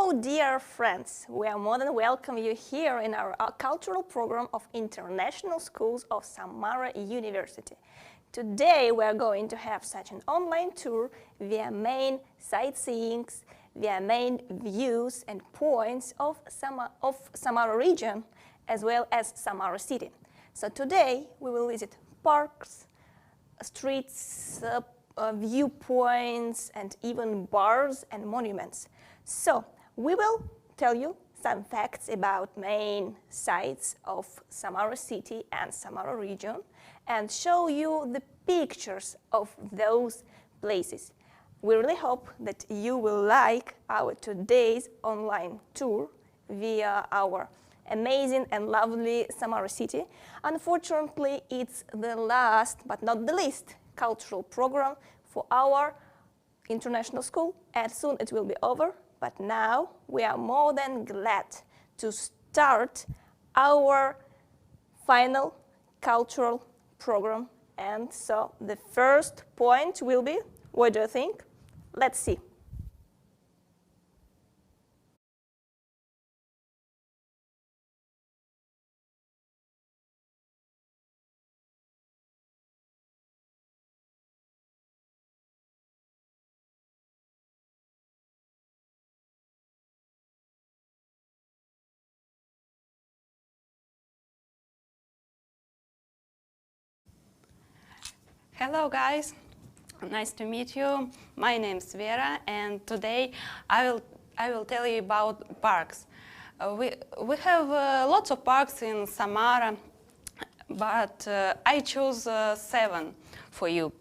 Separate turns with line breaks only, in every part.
Oh, dear friends, we are more than welcome you here in our cultural program of International Schools of Samara University. Today we are going to have such an online tour via main sightseeings, via main views and points of Samara region, as well as Samara city. So today we will visit parks, streets, viewpoints, and even bars and monuments. So we will tell you some facts about main sites of Samara city and Samara region and show you the pictures of those places. We really hope that you will like our today's online tour via our amazing and lovely Samara city. Unfortunately, it's the last but not the least cultural program for our international school, and soon it will be over. But now we are more than glad to start our final cultural program. And so the first point will be, what do you think? Let's see.
Hello guys, nice to meet you. My name is Vera, and today I will tell you about parks. We have lots of parks in Samara, but I chose 7 for you.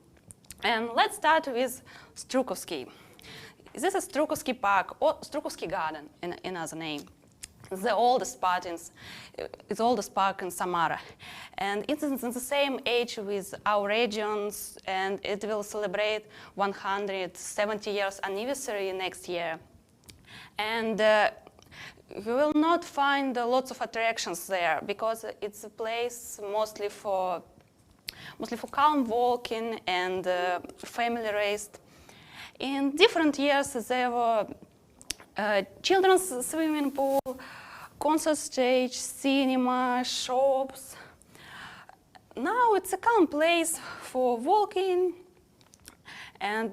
And let's start with Strukovsky. This is Strukovsky Park, or Strukovsky Garden in another name. The oldest park it's oldest park in Samara, and it's in the same age with our regions, and it will celebrate 170 years anniversary next year. And you will not find lots of attractions there because it's a place mostly for calm walking and family rest. In different years there were children's swimming pool, concert stage, cinema, shops. Now it's a calm place for walking,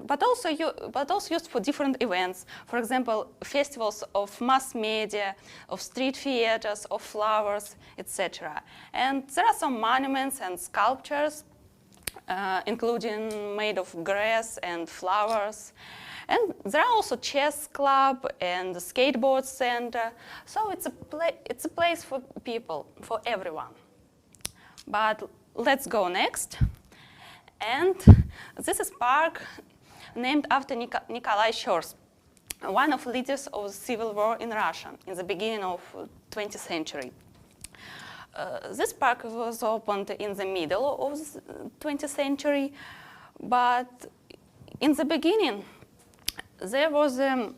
but also used for different events. For example, festivals of mass media, of street theaters, of flowers, etc. And there are some monuments and sculptures, including made of grass and flowers. And there are also chess club and the skateboard center. So it's a place for people, for everyone. But let's go next. And this is park named after Nikolai Shorz, one of the leaders of the civil war in Russia in the beginning of 20th century. This park was opened in the middle of the 20th century, but in the beginning there was a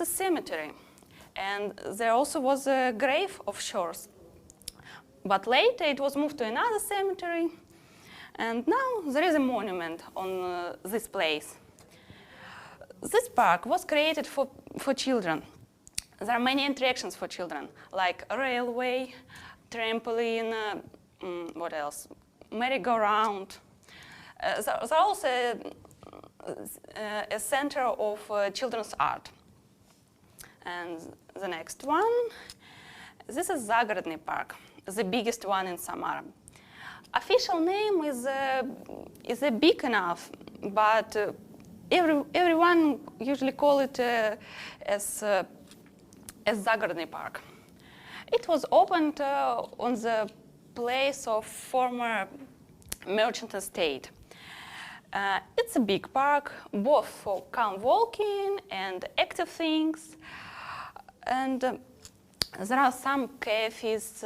cemetery, and there also was a grave of Shorz. But later it was moved to another cemetery, and now there is a monument on this place. This park was created for children. There are many attractions for children, like a railway, trampoline, what else? Merry-go-round. There's also a center of children's art. And the next one, this is Zagorodny Park, the biggest one in Samara. Official name is big enough, but everyone usually call it as Zagorodny Park. It was opened on the place of former merchant estate. It's a big park, both for calm walking and active things. And there are some cafes,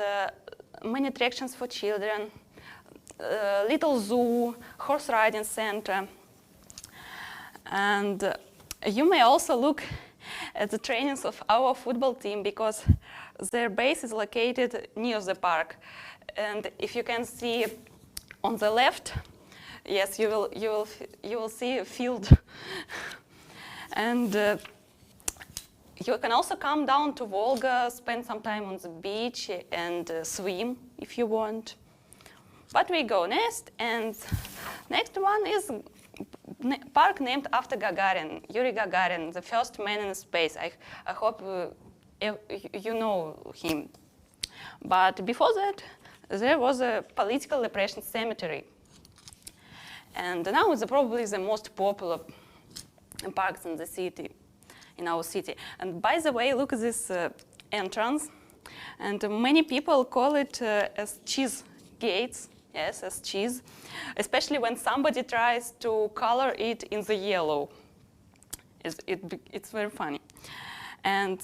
many attractions for children, little zoo, horse riding center. And you may also look at the trainings of our football team because their base is located near the park. And if you can see on the left, yes, you will see a field, and you can also come down to Volga, spend some time on the beach and swim if you want. But we go next, and next one is park named after Gagarin, Yuri Gagarin, the first man in space. I hope you know him. But before that, there was a political repression cemetery. And now it's probably the most popular parks in the city, in our city. And by the way, look at this entrance. And many people call it as cheese gates. Yes, as cheese, especially when somebody tries to color it in the yellow. It's very funny. And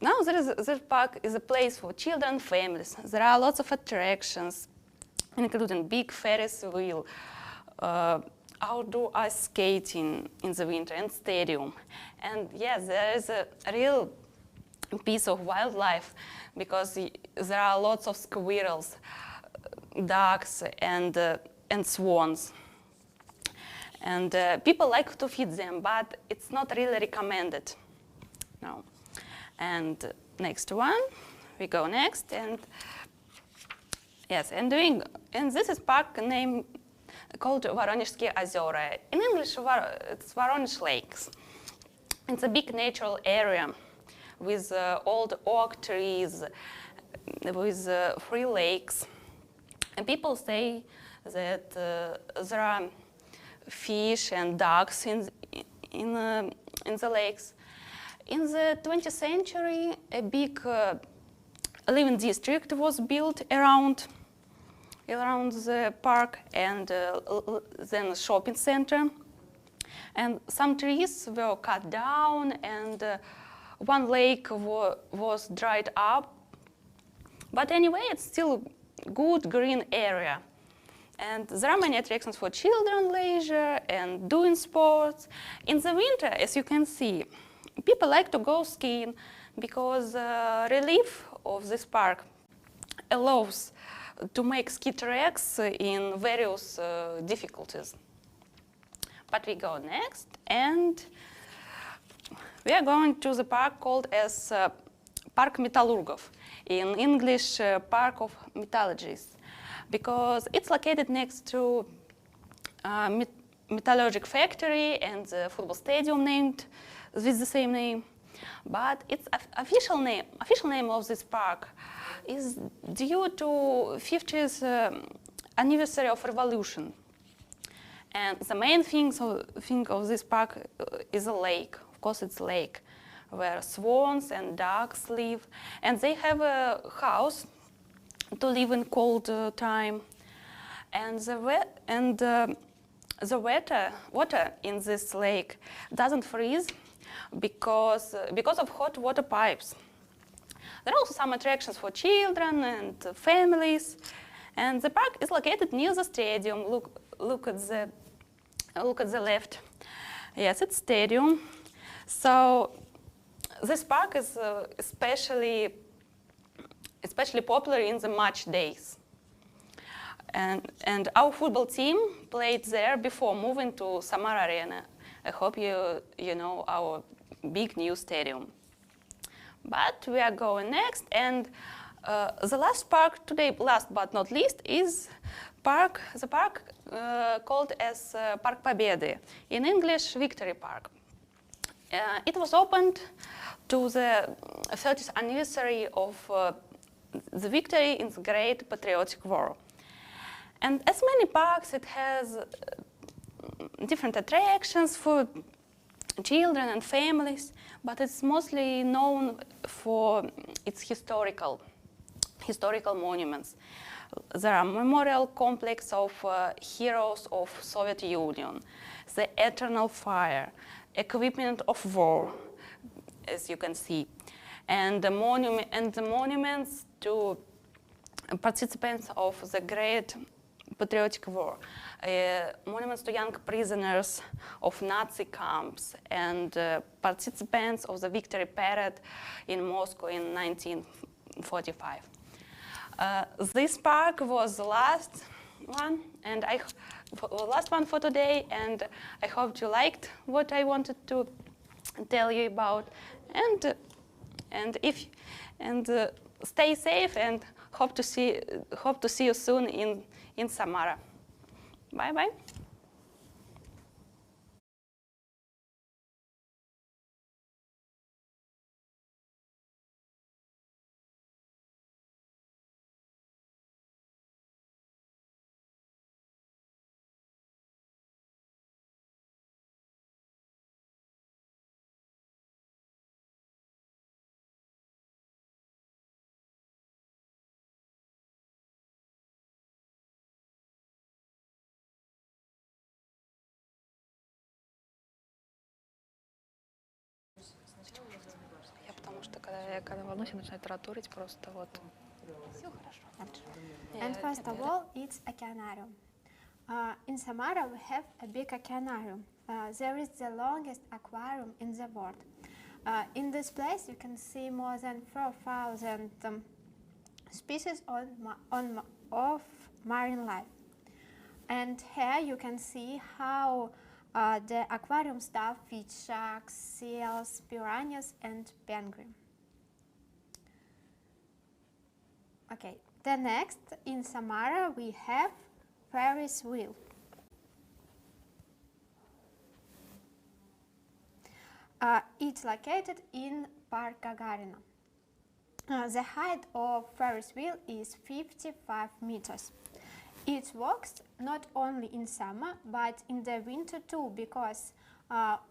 now this park is a place for children and families. There are lots of attractions, including big Ferris wheel, outdoor ice skating in the winter, and stadium. And yes, there is a real piece of wildlife because there are lots of squirrels, ducks, and swans. And people like to feed them, but it's not really recommended. No. And next one, we go next, and yes, and this is park name called Voronezhsky Ozera. In English, it's Voronezh Lakes. It's a big natural area with old oak trees, with 3 lakes. And people say that there are fish and ducks in the lakes. In the 20th century, a big living district was built around the park, and then a shopping center. And some trees were cut down, and one lake was dried up. But anyway, it's still good green area. And there are many attractions for children, leisure, and doing sports. In the winter, as you can see, people like to go skiing because relief of this park allows to make ski tracks in various difficulties. But we go next, and we are going to the park called as Park Metallurgov, in English, Park of Metallurgists, because it's located next to metallurgic factory and the football stadium named with the same name. But its official name of this park is due to 50th anniversary of revolution. And the main thing of this park is a lake. Of course, it's a lake where swans and ducks live, and they have a house to live in cold time. And the water in this lake doesn't freeze because of hot water pipes. There are also some attractions for children and families, and the park is located near the stadium. Look at the left. Yes, it's stadium. So this park is especially popular in the match days. And our football team played there before moving to Samara Arena. I hope you know our big new stadium. But we are going next, and the last park today, last but not least, is the park called as Park Победы, in English, Victory Park. It was opened to the 30th anniversary of the victory in the Great Patriotic War. And as many parks, it has different attractions for children and families, but it's mostly known for its historical monuments. There are memorial complex of heroes of Soviet Union, the Eternal Fire, equipment of war, as you can see, and the monuments to participants of the Great Patriotic War, monuments to young prisoners of Nazi camps, and participants of the Victory Parade in Moscow in 1945. This park was the last one, and last one for today, and I hope you liked what I wanted to tell you about. and stay safe, and hope to see you soon in Samara. Bye bye.
Я потому что, когда волнуюсь, я начинаю тараторить просто вот.
Все хорошо.
And first of all, it's oceanarium. In Samara, we have a big oceanarium. There is the longest aquarium in the world. In this place, you can see more than 4,000 species of marine life. And here you can see how the aquarium staff feeds sharks, seals, piranhas, and penguin. Okay, the next in Samara we have Ferris wheel. It's located in Park Gagarina. The height of Ferris wheel is 55 meters. It works not only in summer but in the winter too, because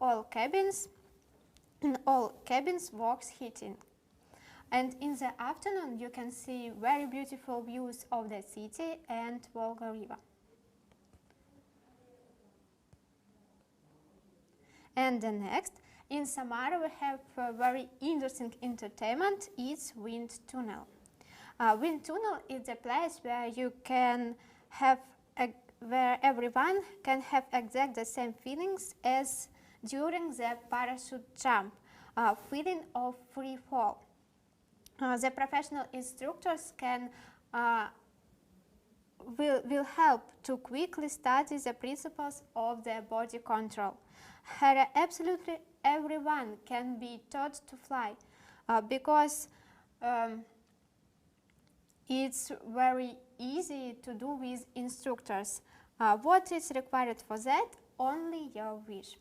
all cabins works heating. And in the afternoon you can see very beautiful views of the city and Volga River. And the next, in Samara we have a very interesting entertainment, it's wind tunnel. Wind tunnel is a place where you can have where everyone can have exactly the same feelings as during the parachute jump, feeling of free fall. The professional instructors will help to quickly study the principles of the body control. Here, absolutely everyone can be taught to fly because it's very easy to do with instructors. What is required for that? Only your wish.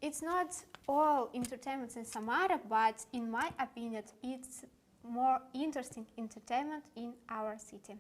It's not all entertainment in Samara, but in my opinion, it's more interesting entertainment in our city.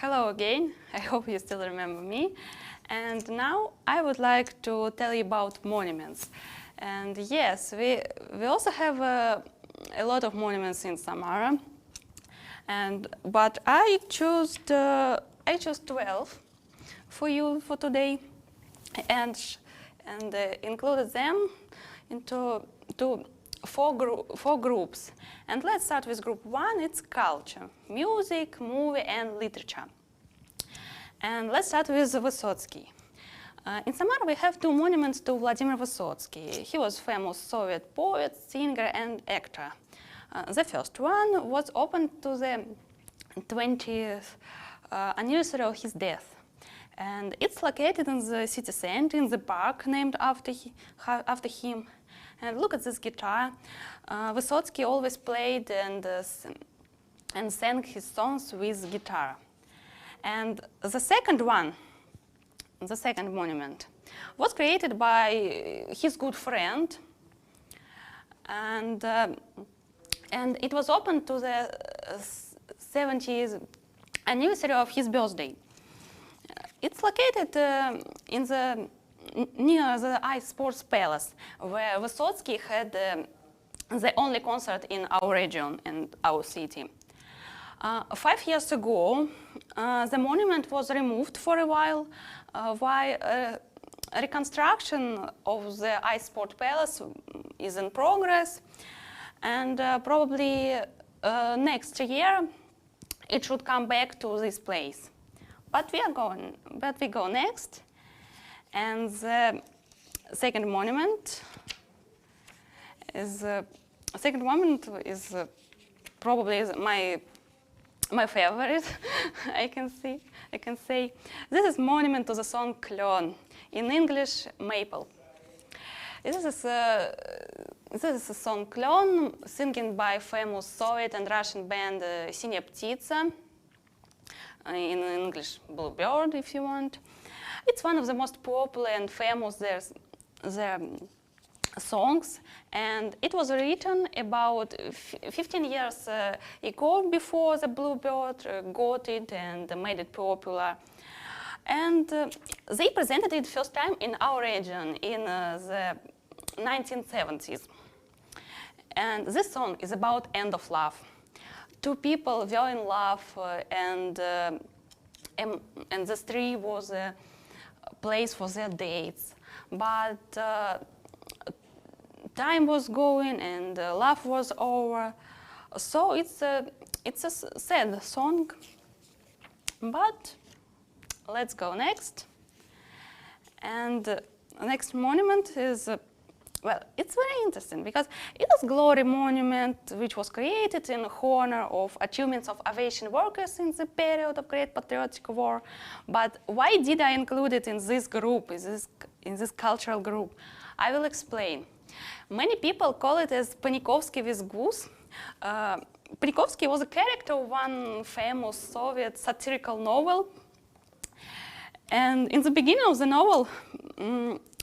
Hello again, I hope you still remember me. And now I would like to tell you about monuments. And yes, we also have a lot of monuments in Samara. But I chose 12 for you for today, and included them into four groups. And let's start with group 1, it's culture, music, movie, and literature. And let's start with Vysotsky. In Samara we have 2 monuments to Vladimir Vysotsky. He was a famous Soviet poet, singer, and actor. The first one was opened to the 20th anniversary of his death. And it's located in the city center, in the park named after him. And look at this guitar. Vysotsky always played and sang his songs with guitar. And the second monument, was created by his good friend, and it was opened to the 70th anniversary of his birthday. It's located near the Ice Sports Palace, where Vysotsky had the only concert in our region and our city. 5 years ago, the monument was removed for a while reconstruction of the Ice Sport Palace is in progress, and probably next year it should come back to this place. But we go next, and the second monument is probably my favorite. I can say this is monument to the song Klön, in English Maple. This is a song Klön, singing by famous Soviet and Russian band Sinya Ptitsa, in English Bluebird if you want. It's one of the most popular and famous their songs, and it was written about 15 years ago, before the Bluebird got it and made it popular. And they presented it first time in our region in the 1970s. And this song is about end of love. Two people were in love, and the tree was a place for their dates. But time was going and love was over. So it's a sad song. But let's go next. And the next monument is, well, it's very interesting because it is Glory Monument, which was created in honor of achievements of aviation workers in the period of Great Patriotic War. But why did I include it in this group, in this cultural group? I will explain. Many people call it as Panikovsky with goose. Panikovsky was a character of one famous Soviet satirical novel. And in the beginning of the novel,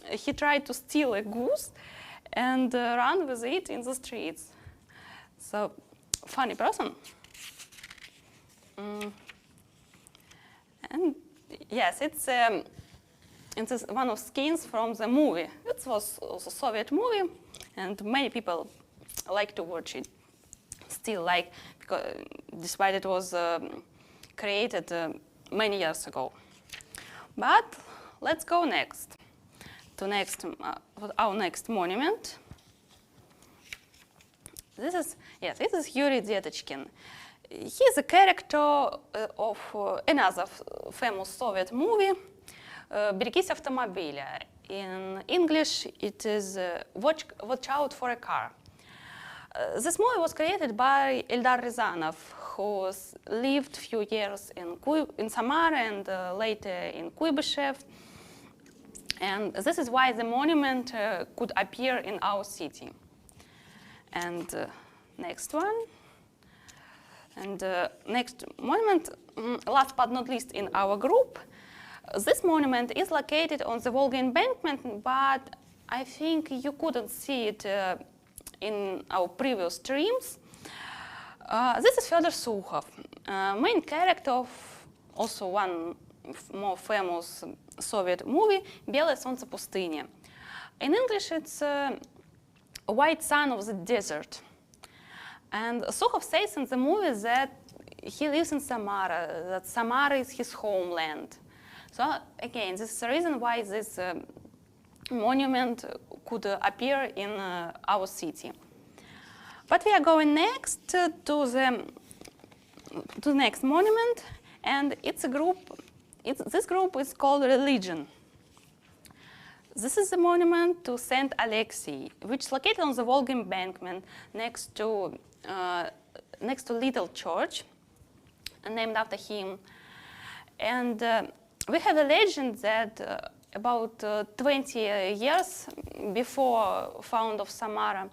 he tried to steal a goose and run with it in the streets. So, funny person. And yes, it's one of scenes from the movie. It was a Soviet movie, and many people like to watch it. Still like, because despite it was created many years ago. But let's go next to our next monument. This is Yuri Detochkin. He is a character of another famous Soviet movie, Берегись автомобиля. In English, it is Watch Out for a Car. This movie was created by Eldar Rязанов, who lived a few years in Samara and later in Kuibyshev. And this is why the monument could appear in our city. And next one. And next monument, last but not least in our group. This monument is located on the Volga embankment, but I think you couldn't see it in our previous streams. This is Fyodor Sukhov, main character of also one more famous Soviet movie, Белое солнце пустыни. In English, it's White Sun of the Desert. And Sukhov says in the movie that he lives in Samara, that Samara is his homeland. So again, this is the reason why this monument could appear in our city. But we are going next to the next monument, and it's a group. This group is called Religion. This is a monument to Saint Alexei, which is located on the Volga embankment next to Little Church, named after him. And we have a legend that about 20 years before found of Samara,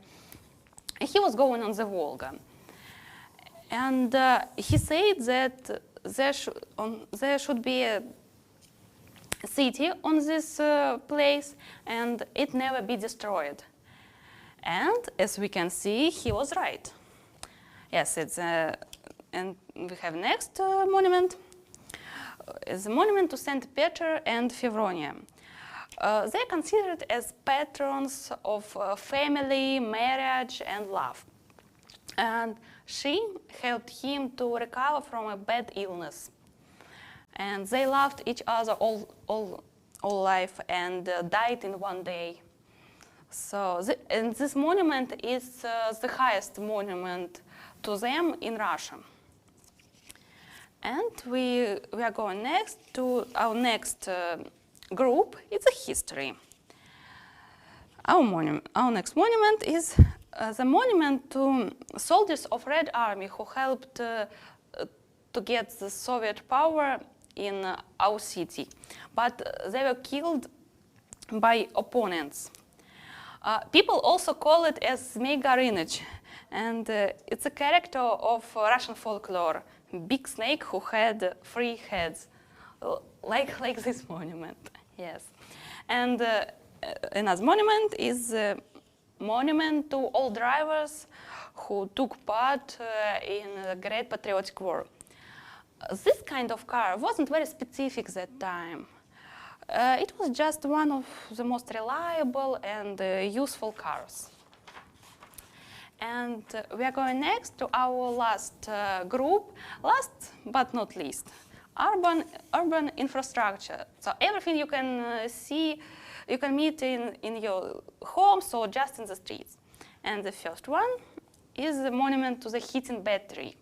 he was going on the Volga. And he said that there should be a city on this place and it never be destroyed. And as we can see, he was right. Yes, it's and we have next monument. It's a monument to Saint Peter and Fevronia. They are considered as patrons of family, marriage, and love. And She helped him to recover from a bad illness. And they loved each other all life and died in one day. So and this monument is the highest monument to them in Russia. And we are going next to our next group. It's a history. Our next monument is the monument to soldiers of Red Army who helped to get the Soviet power in our city, but they were killed by opponents. People also call it as Zmei Gorыныch, and it's a character of Russian folklore, big snake who had 3 heads, like this monument, yes. And another monument is a monument to all drivers who took part in the Great Patriotic War. This kind of car wasn't very specific that time. It was just one of the most reliable and useful cars. And we are going next to our last group, last but not least, urban infrastructure. So everything you can see, you can meet in your homes or just in the streets. And the first one is the monument to the Hittin battery.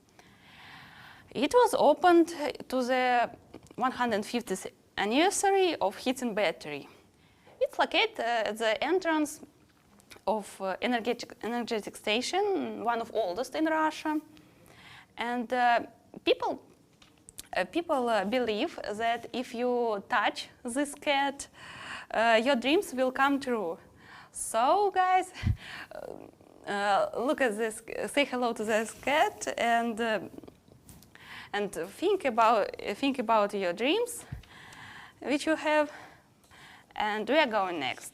It was opened to the 150th anniversary of Hittin battery. It's located at the entrance of energetic station, one of oldest in Russia. And people believe that if you touch this cat, your dreams will come true. So guys, look at this, say hello to this cat and think about your dreams which you have. And we are going next.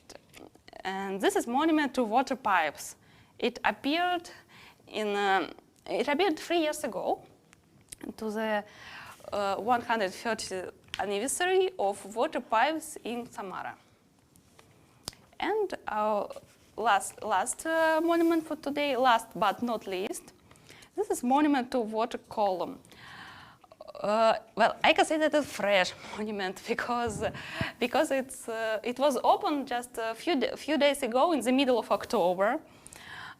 And this is monument to water pipes. It appeared 3 years ago to the 130th anniversary of water pipes in Samara. And our last monument for today, last but not least, this is monument to water column. Well, I can say that it's a fresh monument because it was opened just a few days ago in the middle of October.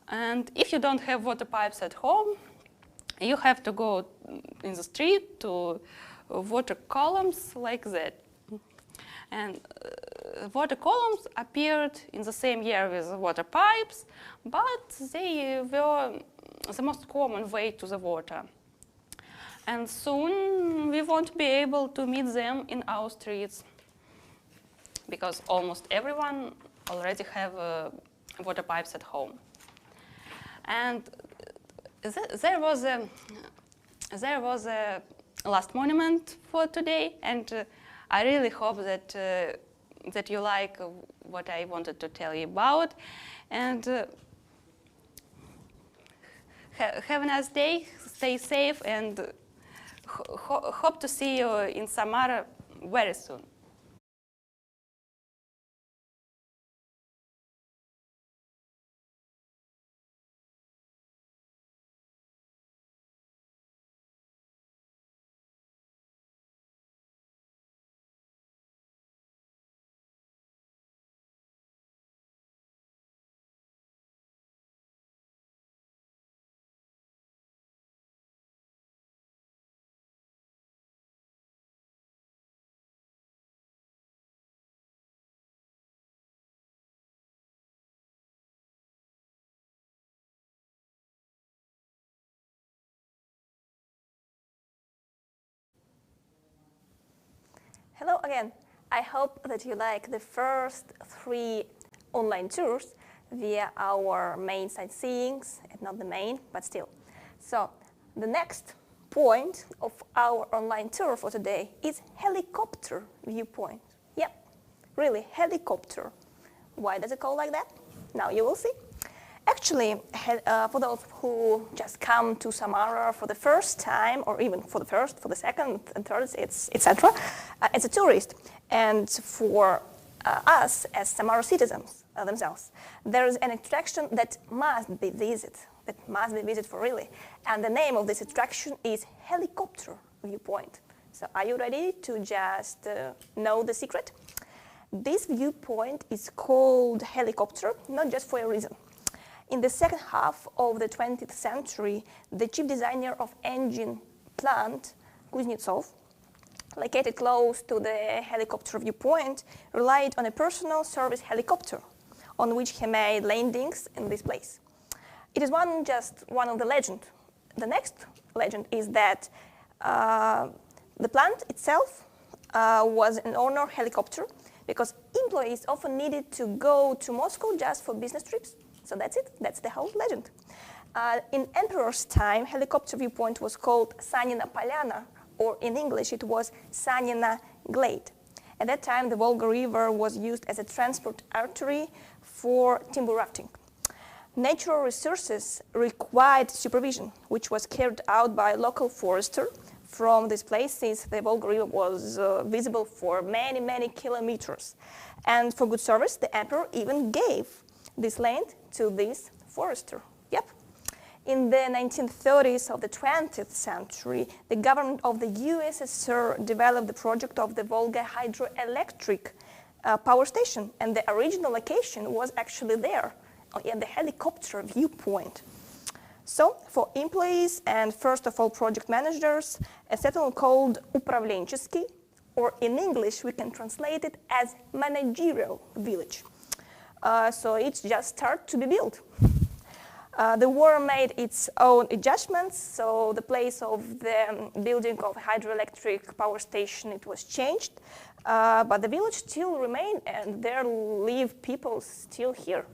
And if you don't have water pipes at home, you have to go in the street to water columns like that. And water columns appeared in the same year with water pipes, but they were the most common way to the water. And soon we won't be able to meet them in our streets because almost everyone already have water pipes at home. And there was a last monument for today, and I really hope that you like what I wanted to tell you about. And have a nice day, stay safe, and hope to see you in Samara very soon.
Hello again. I hope that you like the first 3 online tours via our main sightseeings, and not the main, but still. So the next point of our online tour for today is helicopter viewpoint. Yep, really, helicopter. Why does it call like that? Now you will see. Actually, for those who just come to Samara for the first time, or even for the first, for the second and third, etc., as a tourist, and for us as Samara citizens themselves, there is an attraction that must be visited for really, And the name of this attraction is Helicopter Viewpoint. So are you ready to just know the secret? This viewpoint is called Helicopter, not just for a reason. In the second half of the 20th century, the chief designer of engine plant, Kuznetsov, located close to the helicopter viewpoint, relied on a personal service helicopter on which he made landings in this place. It is just one of the legends. The next legend is that the plant itself was an honor helicopter because employees often needed to go to Moscow just for business trips. So that's it. That's the whole legend. In Emperor's time, helicopter viewpoint was called Sanina Polyana, or in English it was Sanina Glade. At that time, the Volga River was used as a transport artery for timber rafting. Natural resources required supervision, which was carried out by a local forester from this place, since the Volga River was visible for many, many kilometers. And for good service, the emperor even gave this land to this forester. Yep. In the 1930s of the 20th century, the government of the USSR developed the project of the Volga hydroelectric power station, and the original location was actually there, at the helicopter viewpoint. So, for employees and first of all project managers, a settlement called Upravlenческий, or in English we can translate it as managerial village. So it's just started to be built. The war made its own adjustments, so the place of the building of hydroelectric power station, it was changed, but the village still remained, and there live people still here.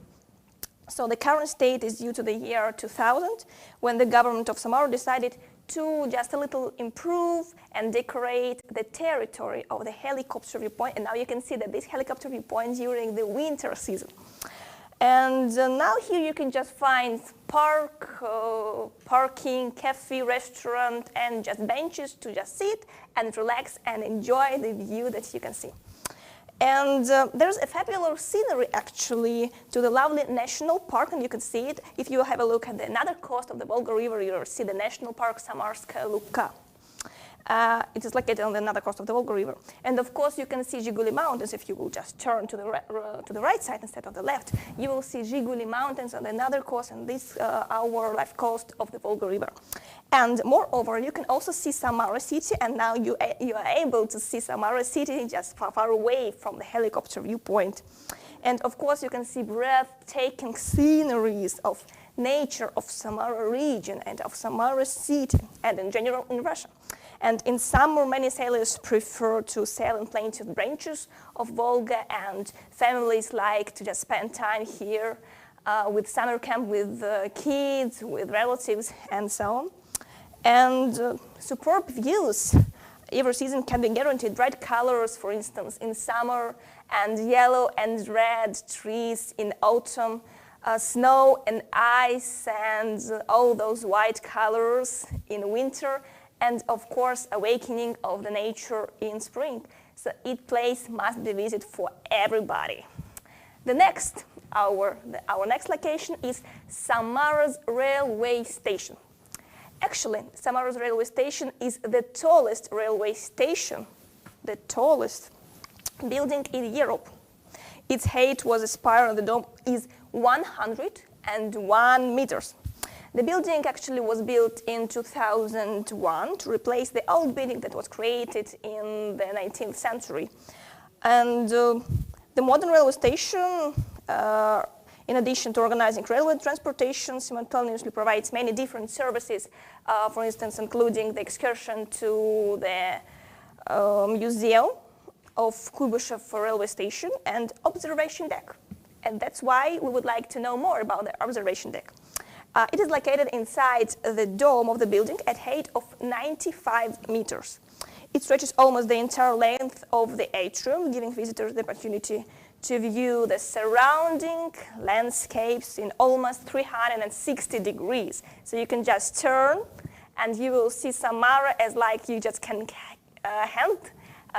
So the current state is due to the year 2000, when the government of Samara decided to just a little improve and decorate the territory of the helicopter viewpoint. And now you can see that this helicopter viewpoint during the winter season. And now here you can just find parking, cafe, restaurant, and just benches to just sit and relax and enjoy the view that you can see. And there's a fabulous scenery actually to the lovely national park, and you can see it. If you have a look at the another coast of the Volga River, you'll see the national park Samarskaya Luka. It is located on the other coast of the Volga River. And of course, you can see Zhiguli Mountains. If you will just turn to the right side instead of the left, you will see Zhiguli Mountains on another coast, and this our left coast of the Volga River. And moreover, you can also see Samara city, and now you are able to see Samara city just far away from the helicopter viewpoint. And of course, you can see breathtaking sceneries of nature of Samara region and of Samara city, and in general in Russia. And in summer, many sailors prefer to sail in plenty of branches of Volga, and families like to just spend time here with summer camp with kids, with relatives, and so on. And superb views every season can be guaranteed. Bright colors, for instance, in summer, and yellow and red trees in autumn, snow and ice, and all those white colors in winter, and of course, awakening of the nature in spring. So each place must be visited for everybody. Our next location is Samara's railway station. Actually, Samara's railway station is the tallest railway station, the tallest building in Europe. Its height was a spire, and the dome is 101 meters. The building actually was built in 2001 to replace the old building that was created in the 19th century. And the modern railway station, in addition to organizing railway transportation, simultaneously provides many different services, for instance, including the excursion to the museum of Kuybyshev railway station and observation deck. And that's why we would like to know more about the observation deck. It is located inside the dome of the building at height of 95 meters. It stretches almost the entire length of the atrium, giving visitors the opportunity to view the surrounding landscapes in almost 360 degrees. So you can just turn and you will see Samara as like you just can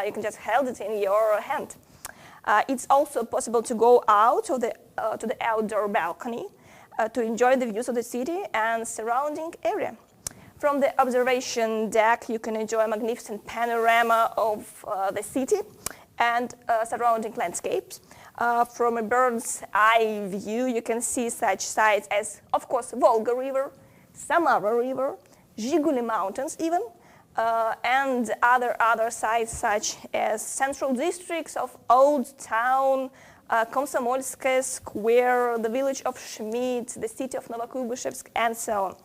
you can just hold it in your hand. It's also possible to go out to the outdoor balcony to enjoy the views of the city and surrounding area. From the observation deck, you can enjoy a magnificent panorama of the city and surrounding landscapes. From a bird's eye view, you can see such sites as, of course, Volga River, Samara River, Zhiguli Mountains even, and other sites such as central districts of Old Town, Komsomolskaya Square, the village of Schmidt, the city of Novokubishevsk, and so on.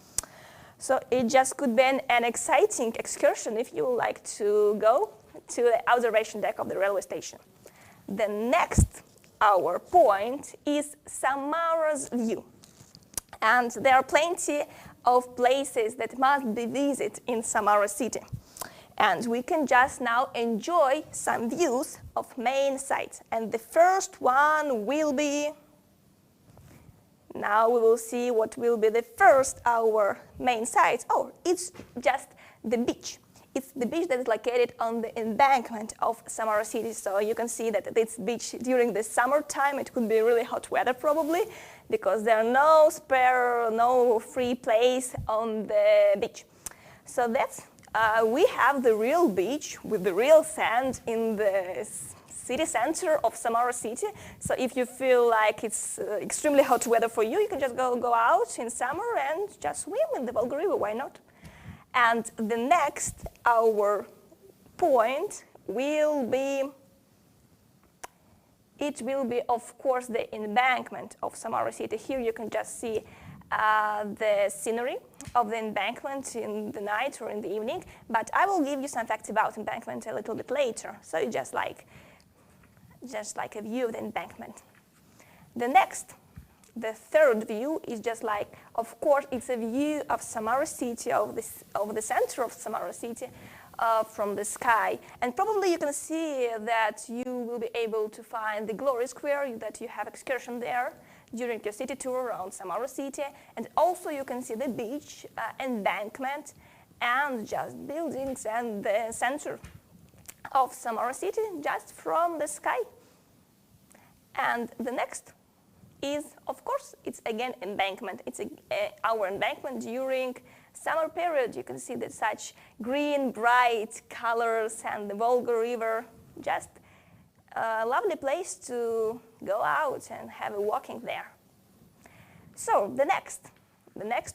So it just could be an exciting excursion if you would like to go to the observation deck of the railway station. The next our point is Samara's view. And there are plenty of places that must be visited in Samara city. And we can just now enjoy some views of main sites. And the first one will be, now we will see what will be the first our main sites. Oh, it's just the beach. It's the beach that is located on the embankment of Samara city. So you can see that this beach during the summertime, it could be really hot weather probably, because there are no spare, no free place on the beach. So that's, we have the real beach with the real sand in the city center of Samara city. So if you feel like it's extremely hot weather for you, you can just go out in summer and just swim in the Volga River, why not? And the next, our point will be, it will be, of course, the embankment of Samara city. Here you can just see the scenery of the embankment in the night or in the evening, but I will give you some facts about embankment a little bit later. So it's just like a view of the embankment. The next, the third view is just like, of course, it's a view of Samara city, of the center of Samara city from the sky. And probably you can see that you will be able to find the Glory Square, that you have excursion there during your city tour around Samara city. And also you can see the beach, embankment, and just buildings and the center of Samara city just from the sky. And the next is, of course, it's again embankment. It's our embankment during summer period. You can see that such green, bright colors and the Volga River. Just a lovely place to go out and have a walking there. So the next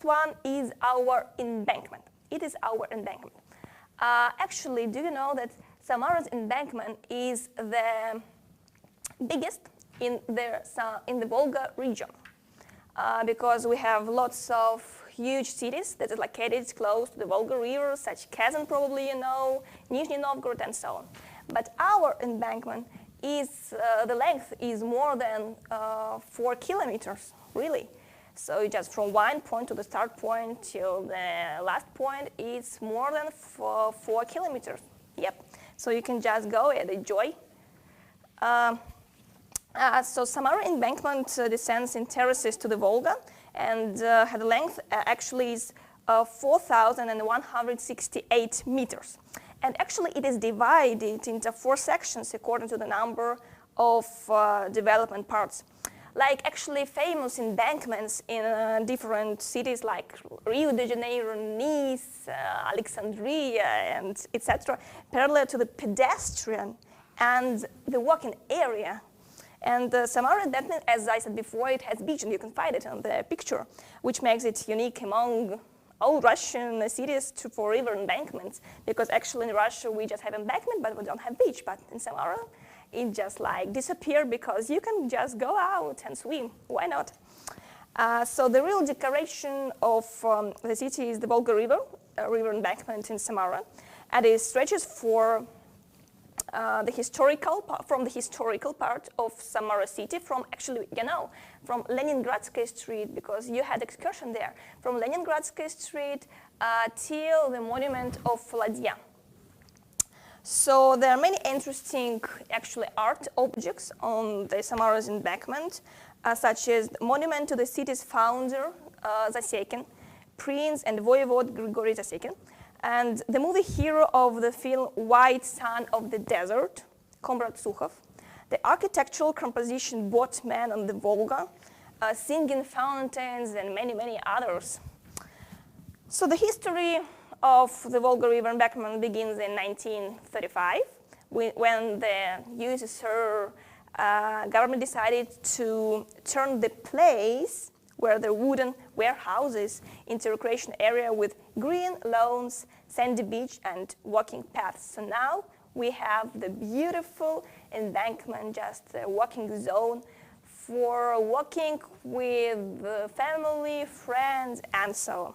one is our embankment. It is our embankment. Actually, do you know that Samara's embankment is the biggest in the Volga region, because we have lots of huge cities that are located close to the Volga River, such Kazan, probably you know, Nizhny Novgorod, and so on. But our embankment is, the length is more than 4 kilometers, really. So just from one point to the start point till the last point, it's more than 4 kilometers. Yep. So you can just go and enjoy. So Samara embankment descends in terraces to the Volga, and the length actually is 4,168 meters. And actually it is divided into 4 sections according to the number of development parts. Like actually famous embankments in different cities like Rio de Janeiro, Nice, Alexandria, and etc., parallel to the pedestrian and the walking area. And Samara embankment, as I said before, it has beach, and you can find it on the picture, which makes it unique among all Russian cities for river embankments, because actually in Russia we just have embankment, but we don't have beach. But in Samara, it just like disappeared because you can just go out and swim. Why not? So the real decoration of the city is the Volga River, river embankment in Samara, and it stretches from the historical part of Samara city, from actually, you know, from Leningradsky Street, because you had excursion there, from Leningradsky Street till the monument of Ladya. So there are many interesting, actually, art objects on the Samara's embankment, such as the monument to the city's founder, Zasekin, Prince and Voivode Grigory Zasekin, and the movie hero of the film White Sun of the Desert, Komrat Sukhov, the architectural composition Boatman on the Volga, singing fountains, and many, many others. So the history of the Volga River embankment begins in 1935, when the USSR government decided to turn the place where the wooden warehouses into a recreation area with green lawns, sandy beach, and walking paths. So now we have the beautiful embankment, just a walking zone for walking with family, friends, and so on.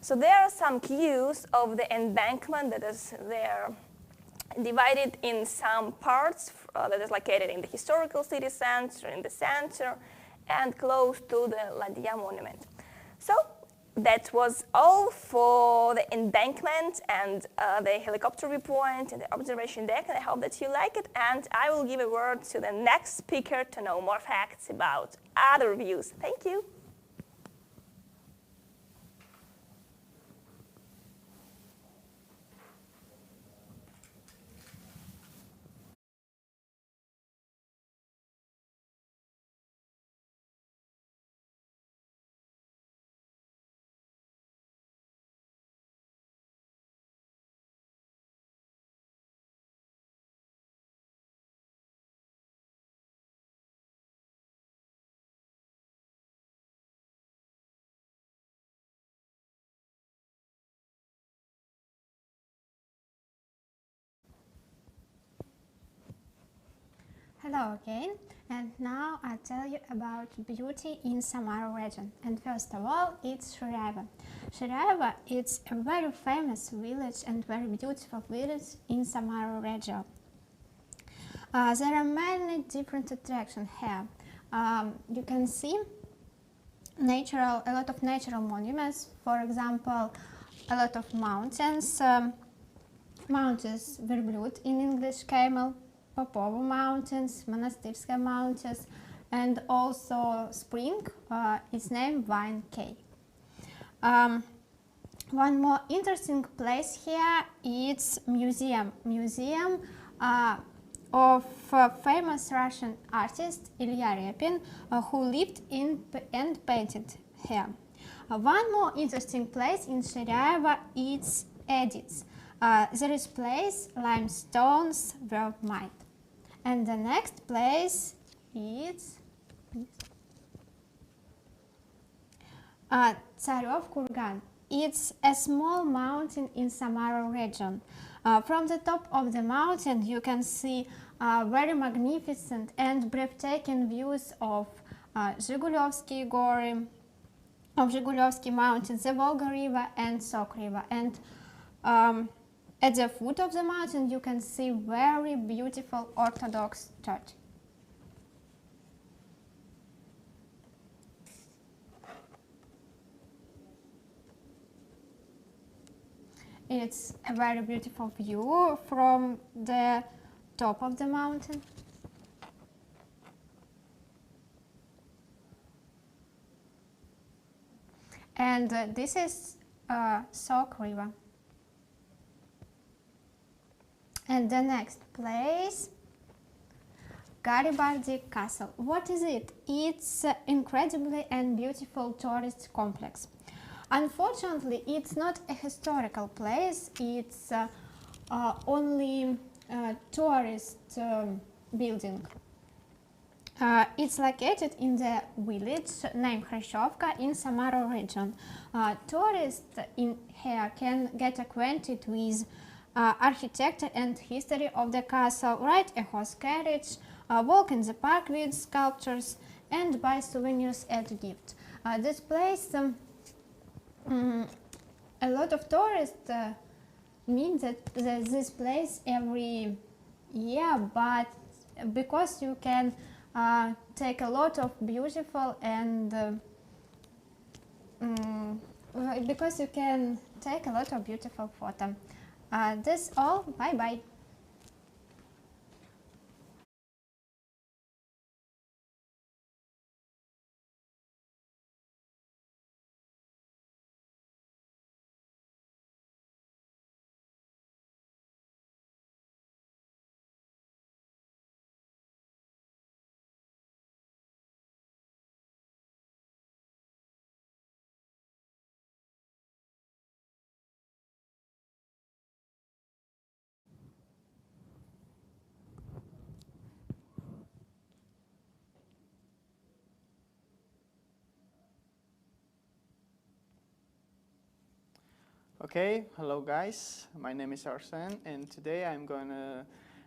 So there are some cues of the embankment that is there, divided in some parts that is located in the historical city center, in the center, and close to the Ladya monument. So that was all for the embankment and the helicopter viewpoint and the observation deck, and I hope that you like it, and I will give a word to the next speaker to know more facts about other views. Thank you.
Hello again, and now I'll tell you about beauty in Samara region. And first of all, it's Shireva. Shireva is a very famous village and very beautiful village in Samara region. There are many different attractions here. You can see a lot of natural monuments. For example, a lot of mountains. Mountains Verblud in English, Camel, Popovo Mountains, Monastyrska Mountains, and also spring, its name Vine Cave. One more interesting place here is museum of famous Russian artist Ilya Repin, who lived in and painted here. One more interesting place in Shireva is Edits. There is place limestones were mined. And the next place is Tsarov Kurgan. It's a small mountain in Samara region. From the top of the mountain you can see very magnificent and breathtaking views of Zhigulyovsky Gory, of Zhigulyovsky Mountain, the Volga River and Sok River. And at the foot of the mountain you can see very beautiful Orthodox church. It's a very beautiful view from the top of the mountain. And this is Sok River. And the next place, Garibaldi Castle. What is it? It's an incredibly and beautiful tourist complex. Unfortunately, it's not a historical place, it's only a tourist building. It's located in the village named Khrushchevka in Samara region. Tourists in here can get acquainted with architecture and history of the castle, ride a horse carriage, walk in the park with sculptures, and buy souvenirs as a gift. This place, a lot of tourists mean that this place every year, but because you can take a lot of beautiful and because you can take a lot of beautiful photo. That's all. Bye bye.
Okay, hello guys. My name is Arsene, and today I'm going to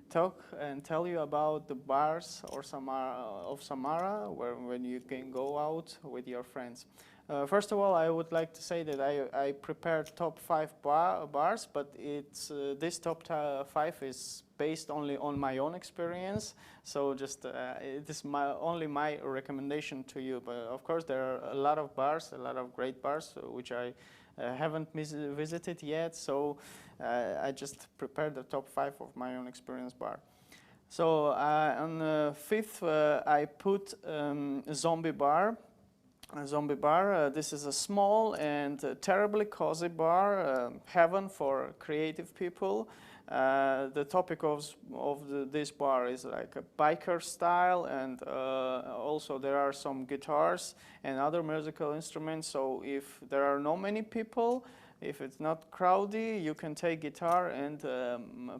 talk and tell you about the bars or of Samara, where when you can go out with your friends. First of all, I would like to say that I prepared top 5 bars, but this top 5 is based only on my own experience. So just it is only my recommendation to you. But of course, there are a lot of bars, a lot of great bars, which I haven't visited yet, so I just prepared the top 5 of my own experience bar. So on the 5th, I put Zombie Bar. Zombie Bar, this is a small and terribly cozy bar, heaven for creative people. The topic of this bar is like a biker style, and also there are some guitars and other musical instruments. So if there are not many people, if it's not crowded, you can take guitar and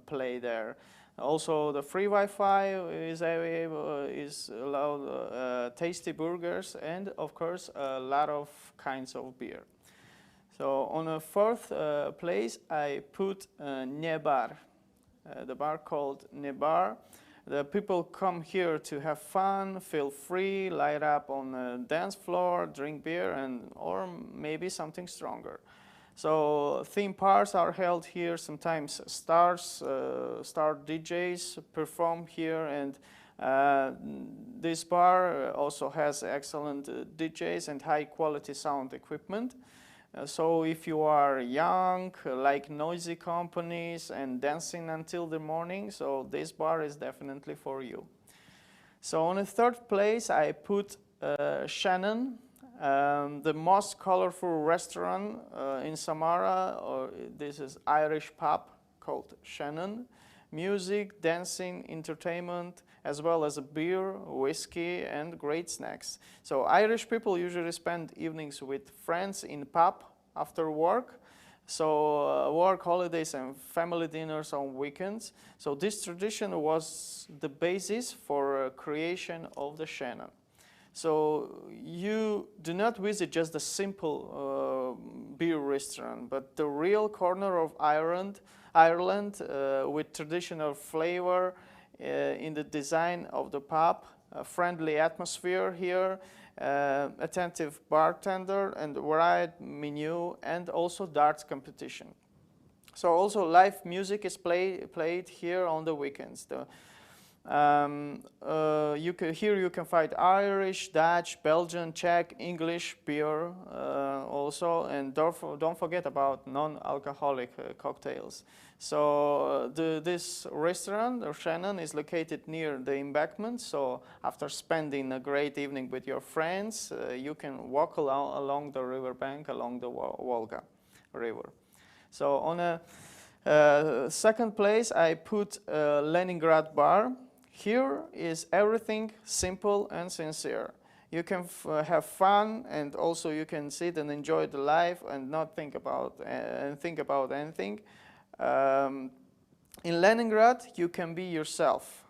play there. Also, the free Wi-Fi is allowed, tasty burgers, and of course a lot of kinds of beer. So on a 4th place, I put Nebar, the bar called Nebar. The people come here to have fun, feel free, light up on the dance floor, drink beer, or maybe something stronger. So theme parties are held here. Sometimes star DJs perform here, and this bar also has excellent DJs and high quality sound equipment. So if you are young, like noisy companies and dancing until the morning, so this bar is definitely for you. So on the 3rd place, I put Shannon, the most colorful restaurant in Samara. This is Irish pub called Shannon. Music, dancing, entertainment, as well as a beer, whiskey, and great snacks. So Irish people usually spend evenings with friends in pub after work. So work holidays and family dinners on weekends. So this tradition was the basis for creation of the Shannon. So you do not visit just a simple beer restaurant, but the real corner of Ireland with traditional flavor in the design of the pub, a friendly atmosphere here, attentive bartender, and varied menu, and also darts competition. So also live music is played here on the weekends. Here you can find Irish, Dutch, Belgian, Czech, English beer also, and don't forget about non-alcoholic cocktails. So this restaurant, or Shannon, is located near the embankment. So after spending a great evening with your friends, you can walk along the riverbank, along the Volga River. So on a 2nd place, I put Leningrad Bar. Here is everything simple and sincere. You can have fun, and also you can sit and enjoy the life and not think about anything. In Leningrad, you can be yourself.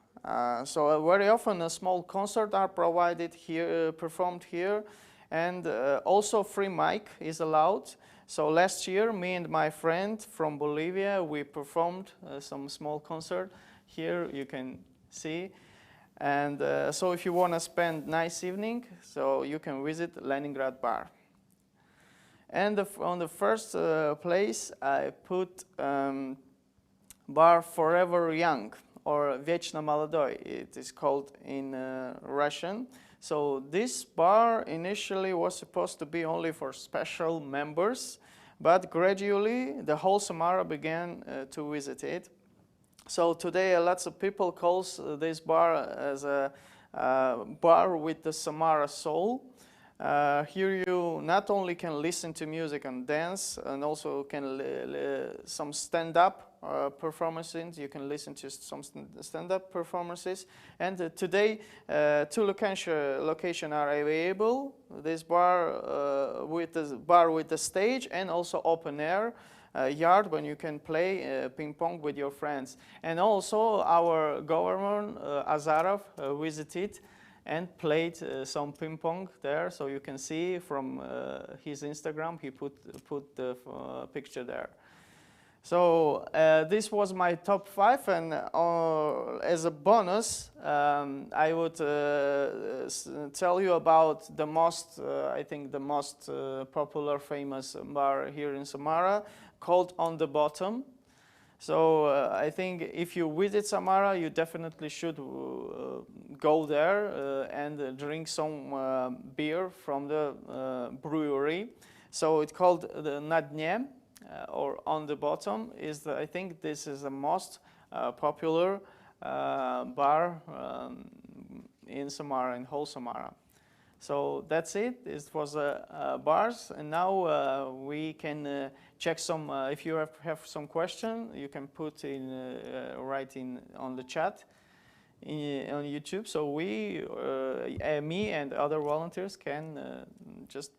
So very often a small concert are provided here, performed here, and also free mic is allowed. So last year, me and my friend from Bolivia, we performed some small concert. Here you can see. And so if you want to spend nice evening, so you can visit Leningrad Bar. And on the 1st place, I put bar Forever Young, or Вечно молодой, it is called in Russian. So this bar initially was supposed to be only for special members, but gradually the whole Samara began to visit it. So today lots of people calls this bar as a bar with the Samara soul. Here you not only can listen to music and dance, and also can some stand-up performances. You can listen to some stand-up performances. And today, 2 locations are available. This bar with the stage, and also open air yard when you can play ping pong with your friends. And also our governor Azarov visited and played some ping pong there. So you can see from his Instagram, he put the picture there. So this was my top 5, and as a bonus, I would tell you about the most, I think the most popular, famous bar here in Samara, called On the Bottom. So I think if you visit Samara, you definitely should go there and drink some beer from the brewery. So it's called the Na Dnie, or On the Bottom. I think this is the most popular bar in Samara, in whole Samara. So that's it. It was bars, and now we can check some. If you have some question, you can put in write in on the chat on YouTube. So we, me and other volunteers can just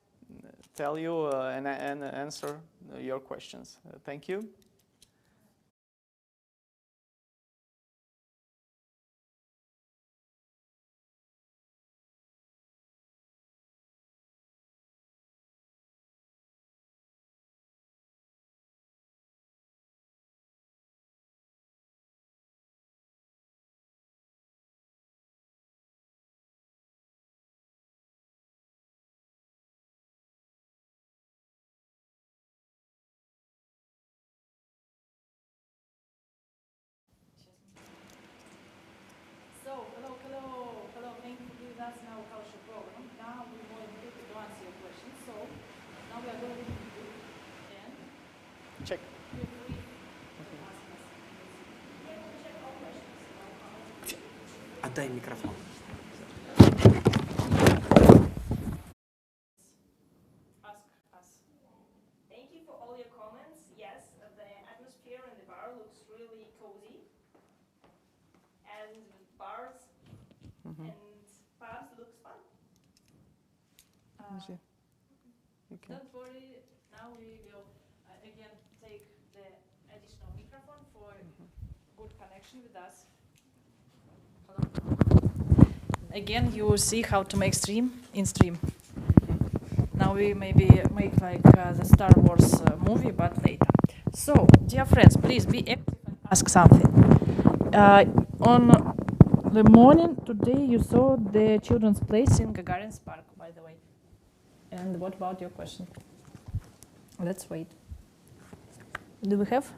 tell you and answer your questions. Thank you.
So, hello, thank you for giving us in our culture program. Now we're more than happy to answer your questions. So, now we are going to do and
Check.
feel free to ask us. And we'll check all questions.
Отдай микрофон.
Ask us.
Thank you for all your comments. Yes, the atmosphere in the bar looks really cozy. And bars and pubs looks fun.
Okay.
Don't worry, now we will again take the additional microphone for good connection with us. Hello. Again, you will see how to make stream in stream. Now we maybe make like the Star Wars movie, but later. So, dear friends, please be active and ask something. On the morning today, you saw the children's place in Gagarin's Park, by the way. And what about your question? Let's wait. Do we have?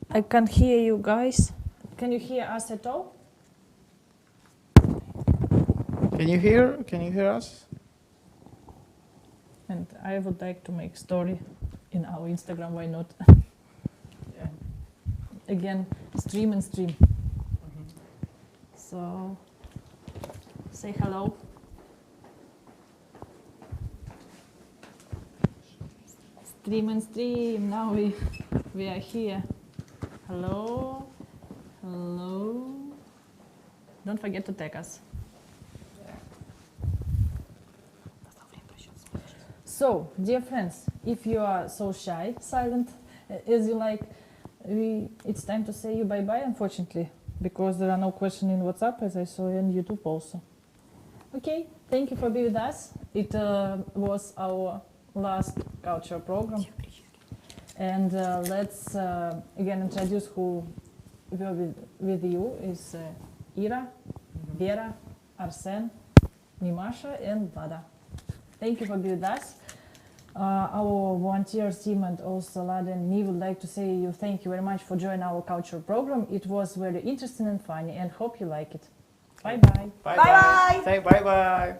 I can't hear you guys. Can you hear us at all?
Can you hear us?
And I would like to make story in our Instagram. Why not? Again, stream and stream. So say hello. Stream and stream. Now we are here. Hello, hello. Don't forget to tag us. So, dear friends, if you are so shy, silent, as you like, it's time to say you bye-bye, unfortunately, because there are no questions in WhatsApp, as I saw in YouTube also. Okay, thank you for being with us. It was our last culture program. And let's again introduce who will be with you is Ira, Vera, Arsen, Mimasha, and Vlada. Thank you for being with us. Our volunteer team and also Lada and me would like to say you thank you very much for joining our culture program. It was very interesting and funny, and hope you like it. Bye bye.
Bye bye. Say bye bye.